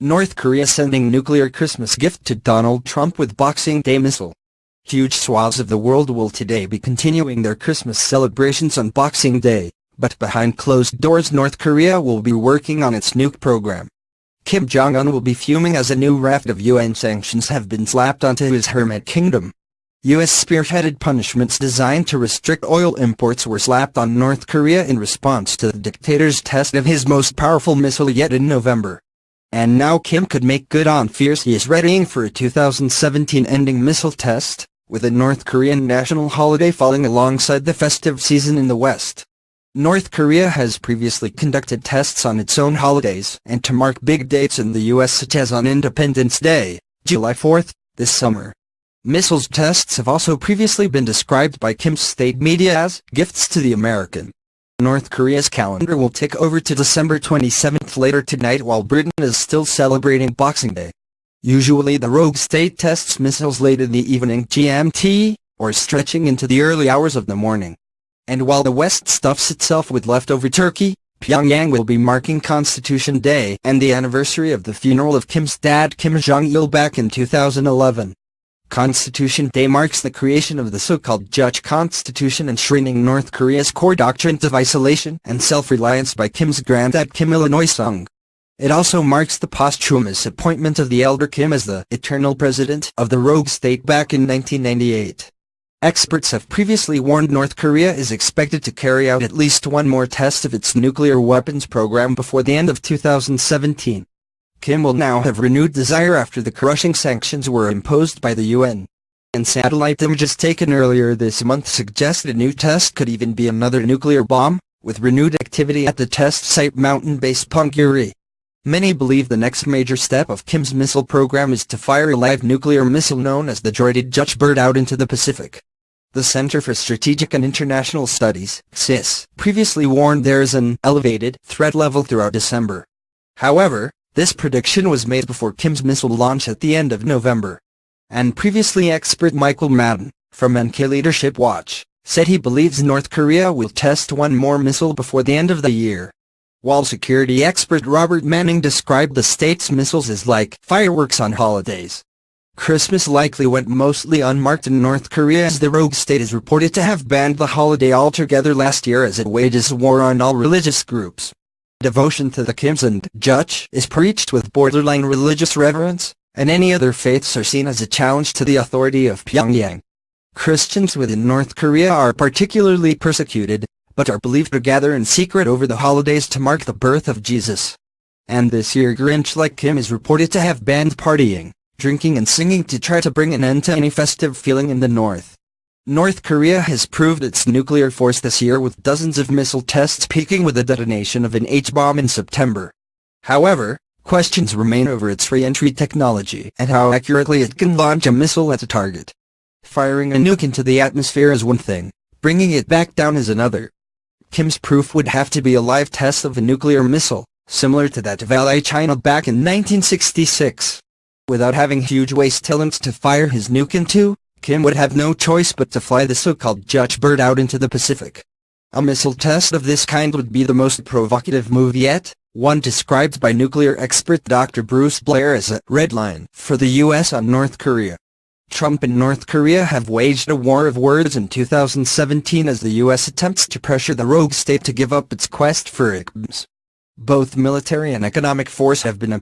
North Korea sending nuclear Christmas gift to Donald Trump with Boxing Day missile. Huge swaths of the world will today be continuing their Christmas celebrations on Boxing Day, but behind closed doors North Korea will be working on its nuke program. Kim Jong-un will be fuming as a new raft of UN sanctions have been slapped onto his hermit kingdom. U.S. spearheaded punishments designed to restrict oil imports were slapped on North Korea in response to the dictator's test of his most powerful missile yet in November. And now Kim could make good on fears he is readying for a 2017 ending missile test, with a North Korean national holiday falling alongside the festive season in the West. North Korea has previously conducted tests on its own holidays and to mark big dates in the U.S. such as on Independence Day, July 4th, this summer. Missiles tests have also previously been described by Kim's state media as gifts to the American. North Korea's calendar will tick over to December 27th later tonight while Britain is still celebrating Boxing Day. Usually the rogue state tests missiles late in the evening GMT, or stretching into the early hours of the morning. And while the West stuffs itself with leftover turkey, Pyongyang will be marking Constitution Day and the anniversary of the funeral of Kim's dad Kim Jong-il back in 2011. Constitution Day marks the creation of the so-called Juche Constitution enshrining North Korea's core doctrine of isolation and self-reliance by Kim's granddad Kim Il-sung. It also marks the posthumous appointment of the elder Kim as the eternal president of the rogue state back in 1998. Experts have previously warned North Korea is expected to carry out at least one more test of its nuclear weapons program before the end of 2017. Kim will now have renewed desire after the crushing sanctions were imposed by the UN. And satellite images taken earlier this month suggest a new test could even be another nuclear bomb, with renewed activity at the test site Mountain Base Punggye-ri. Many believe the next major step of Kim's missile program is to fire a live nuclear missile known as the droided Juche bird out into the Pacific. The Center for Strategic and International Studies, CSIS, previously warned there is an elevated threat level throughout December. However, this prediction was made before Kim's missile launch at the end of November. And previously expert Michael Madden, from NK Leadership Watch, said he believes North Korea will test one more missile before the end of the year. While security expert Robert Manning described the state's missiles as like fireworks on holidays. Christmas likely went mostly unmarked in North Korea as the rogue state is reported to have banned the holiday altogether last year as it wages a war on all religious groups. Devotion to the Kims and Juche is preached with borderline religious reverence, and any other faiths are seen as a challenge to the authority of Pyongyang. Christians within North Korea are particularly persecuted, but are believed to gather in secret over the holidays to mark the birth of Jesus. And this year Grinch like Kim is reported to have banned partying, drinking and singing to try to bring an end to any festive feeling in the North. North Korea has proved its nuclear force this year with dozens of missile tests peaking with the detonation of an H-bomb in September. However, questions remain over its re-entry technology and how accurately it can launch a missile at a target. Firing a nuke into the atmosphere is one thing, bringing it back down is another. Kim's proof would have to be a live test of a nuclear missile, similar to that of Ally China back in 1966. Without having huge waste talents to fire his nuke into, Kim would have no choice but to fly the so-called Juche bird out into the Pacific. A missile test of this kind would be the most provocative move yet, one described by nuclear expert Dr. Bruce Blair as a red line for the U.S. on North Korea. Trump and North Korea have waged a war of words in 2017 as the U.S. attempts to pressure the rogue state to give up its quest for ICBMs. Both military and economic force have been a